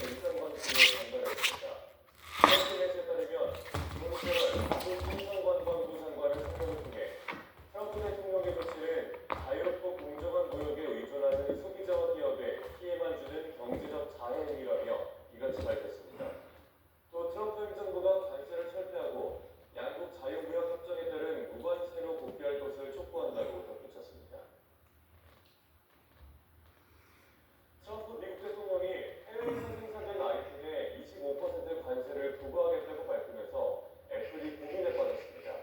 위성관측을 전달했습니다. 트럼프에 따르면 이번 6월 미국 행정관광부 장관을 선거를 통해 트럼프 대통령의 조치는 자유롭고 공정한 무역에 의존하는 소비자와 기업에 피해만 주는 경제적 자해행위라며 이같이 밝혔습니다. 또 트럼프 행정부가 관세를 철폐하고 양국 자유무역 협정에 따른 무관세로 복귀할 것을 촉구한다고 덧붙였습니다. 트럼프 미국 대통령이 해외에서 생산된 아이폰에 25% 관세를 부과하겠다고 밝히면서 애플이 고민에 빠졌습니다.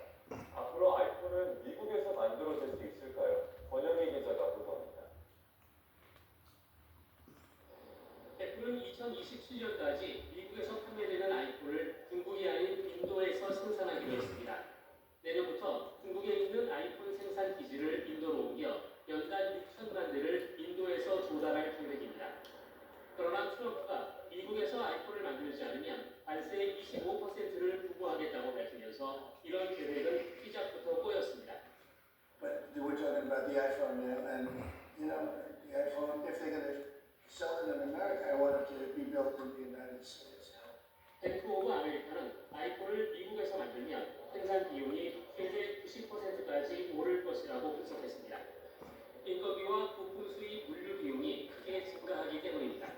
앞으로 아이폰은 미국에서 만들어질 수 있을까요? 권영희 기자가 보도합니다. 애플은 2027년까지 미국에서 판매되는 아이폰을 중국이 아닌 인도에서 생산하기로 했습니다. 내년부터 중국에 있는 아이폰 생산 기지를 인도로 옮겨 연간 6천만 대를 인도에서 조달할 계획입니다. 그러나 트럼프가 미국에서 아이폰을 만들지 않으면 관세 25%를 부과하겠다고 밝히면서 이런 계획은 시작부터 꼬였습니다. But we're talking about the iPhone now, and the iPhone, if they're going to sell it in America, I want it to be built in the United States. 뱅크 오브 아메리카는 아이폰을 미국에서 만들면 생산 비용이 최대 90%까지 오를 것이라고 분석했습니다. 인건비와 부품 수입 물류 비용이 크게 증가하기 때문입니다.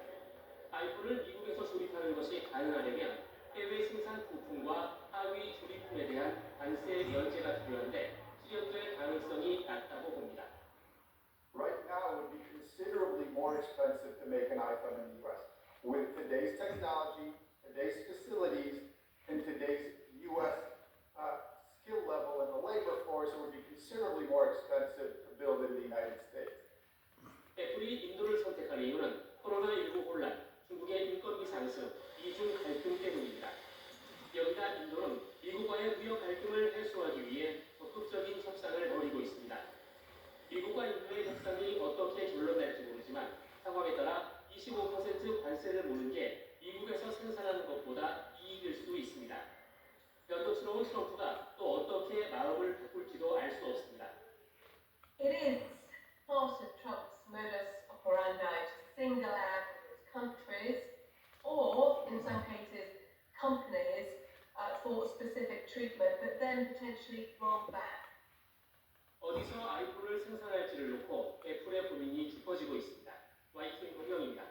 아이폰을 미국에서 조립하는 것이 가능하려면 해외 생산 부품과 하위 조립품에 대한 관세 면제가 필요한데 실현될 가능성이 낮다고 봅니다. Right now, it would be considerably more expensive to make an iPhone in the U.S. With today's technology, today's facilities, and today's U.S. Skill level in the labor force, it would be considerably more expensive to build in the United States. 애플이 인도를 선택한 이유는 코로나19 혼란, 중국의 인건비 상승, 이중 갈등 때문입니다. 여기다 인도는 미국과의 무역 갈등을 해소하기 위해 적극적인 협상을 벌이고 있습니다. 미국과 인도의 협상이 어떻게 결론날지 모르지만 상황에 따라 25% 관세를 무는 게 미국에서 생산하는 것보다 이익일 수 있습니다. 변덕스러운 트럼프가 또 어떻게 마음을 바꿀지도 알 수 없습니다. It is part of Trump's modus operandi to single out countries or, in some cases, companies for specific treatment, but then potentially roll back. 어디서 아이폰을 생산할지를 놓고 애플의 고민이 깊어지고 있습니다. YTN 권영입니다.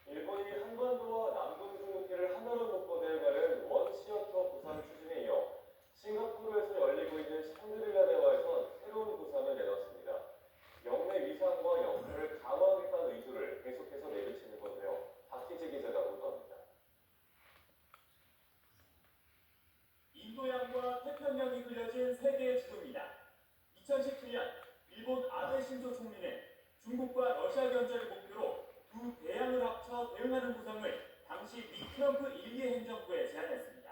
일본이 한반도와 남동 중국해를 하나로 묶어내가는 원시어터 구상 추진에 이어 싱가포르에서 열리고 있는 샹그릴라 대화에선 새로운 구상을 내놨습니다. 영내 위상과 연결을 강화하겠다는 의도를 계속해서 내비치는 건데요. 박희재 기자가 보도합니다. 인도양과 태평양이 그려진 세계의 지도입니다. 2017년 일본 아베 신조 총리는 중국과 러시아 견제를 목표로 두 대양을 합쳐 대응하는 구상을 당시 미 트럼프 1기 행정부에 제안했습니다.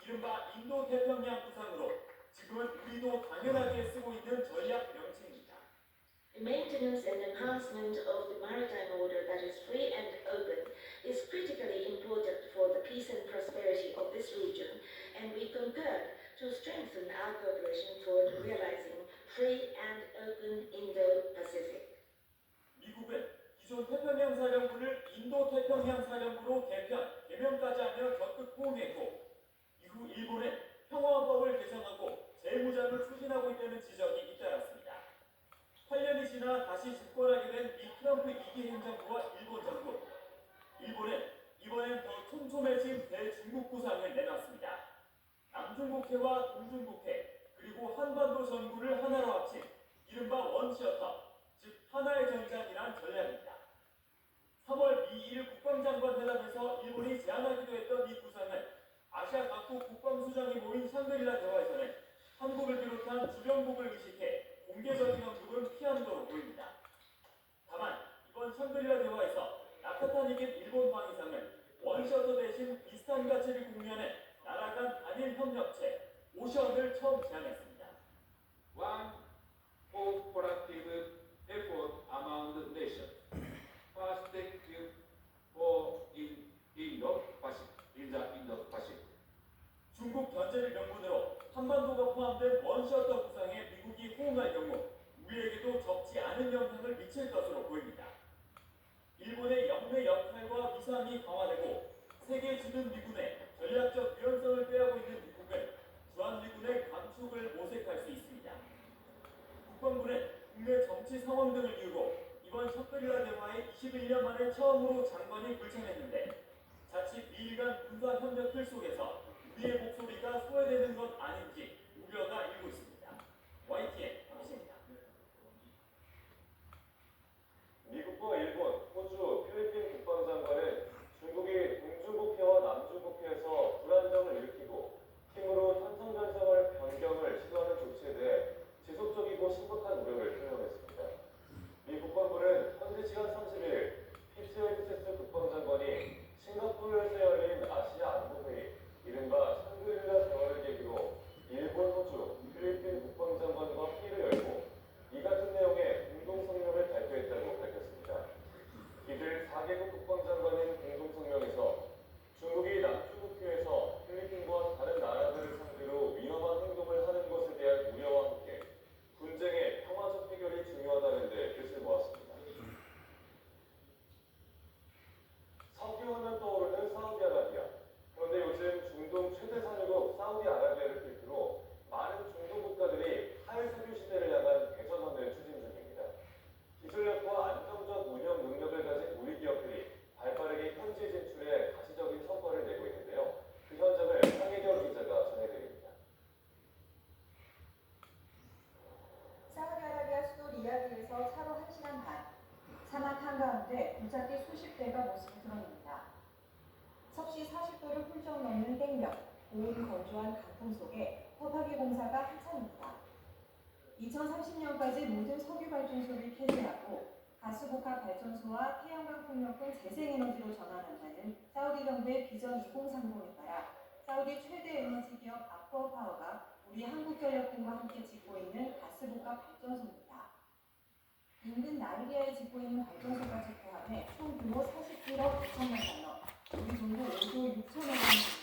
이른바 인도-태평양 구상으로 지금은 우리도 당연하게 쓰고 있는 전략 명칭입니다. The maintenance and enhancement of the maritime order that is free and open is critically important for the peace and prosperity of this region, and we concur to strengthen our cooperation toward realizing free and open Indo-Pacific. 미국은 기존 태평양 사령부를 인도-태평양 사령부로 개명까지 하며 적극 포옹했고, 이후 일본은 평화법을 개정하고 재무장을 추진하고 있다는 지적이 잇따랐습니다. 8년이 지나 다시 집권하게 된 미 트럼프 2기 행정부와 일본 정부. 일본은 이번엔 더 촘촘해진 대중국 구상을 내놨습니다. 남중국해와 동중국해, 그리고 한반도 전구를 하나로 합친 이른바 원시어터, 즉 하나의 전장이란 전략입니다. 3월 미일 국방장관 회담에서 일본이 제안하기도 했던 이 구상은 아시아 각국 국방수장이 모인 샹그릴라 대화에서는 한국을 비롯한 주변국을 의식해 공개적인 언급은 피한 거로 보입니다. 다만 이번 샹그릴라 대화에서 낙하산 이긴 일본 방위상은 원셔터 대신 비슷한 가치를 공유하는 나라 간 단일 협력체 오션을 처음 제안했습니다. One cooperative effort among the nations. Perspective for in the Indo-Pacific. 중국 견제를 명분으로 한반도가 포함된 원셔터 구상에 미국이 호응할 경우 우리에게도 적지 않은 영향을 미칠 것으로 보입니다. 미군의 역할과 위상이 강화되고 세계 주둔 미군의 전략적 유연성을 빼앗고 있는 미국은 주한미군의 감축을 모색할 수 있습니다. 국방부는 국내 정치 상황 등을 이유로 이번 셔크릴라 대화에 21년 만에 처음으로 장관이 불참했는데 자칫 미일 간 군사 협력 틀 속에서 우리의 목소리가 소외되는 것 아닌지 우려가 일고 있습니다. YTN 김희재입니다. 미국과 일본, 호주, 필리핀 국방장관은 중국이 동중국해와 남중국해에서 불안정을 일으키고 힘으로 현상 변경을 시도하는 조치에 대해 지속적이고 심각한 우려를 표명했습니다. 미 국방부는 현지 시간 30일 피트 헤드세트 국방장관이 싱가포르에서 열린 아시아 안보회의, 이른바 샹그릴라 대화를 계기로 일본, 호주, 필리핀 국방장관과 회의를 열고 이 같은 내용의 공동성명을 발표했다고 밝혔습니다. 이들 4개국 국방장관은 공동성명에서 중국이 남중국해에서 필리핀과 다른 나라들을 상대로 위험한 행동을 하는 것에 대한 우려와 함께 분쟁의 평화적 해결이 중요하다는 데 뜻을 모았습니다. 석유하면 떠오르는 사우디아라비아. 그런데 요즘 중동 최대 산유국 사우디아라비아를 필두로 많은 중동 국가들이 하회석유 시대를 향한 개선론을 추진 중입니다. 기술력과 안정적 운영 능력을 가진 우리 기업들이 발빠르게 현지 진출에 가시적인 성과를 내고 있는데요. 그 현장을 황혜경 기자가 전해드립니다. 사우디아라비아 수도 리야드에서 차로 1시간 반, 사막 한가운데 무작위 수십 대가 모습을 드러냅니다. 섭씨 40도를 훌쩍 넘는 땡볕, 고온 건조한 강풍 속에 터파기 공사가 한창입니다. 2030년까지 모든 석유 발전소를 폐쇄하고 가스복합 발전소와 태양광 풍력을 재생에너지로 전환한다는 사우디 정부의 비전 2030에 따라 사우디 최대 에너지 기업 아쿠아 파워가 우리 한국전력군과 함께 짓고 있는 가스복합 발전소입니다. 인근 나이리아에 짓고 있는 발전소까지 포함해 총 규모 41억 2천만 달러, 우리 돈으로 5조 6천억 원입니다.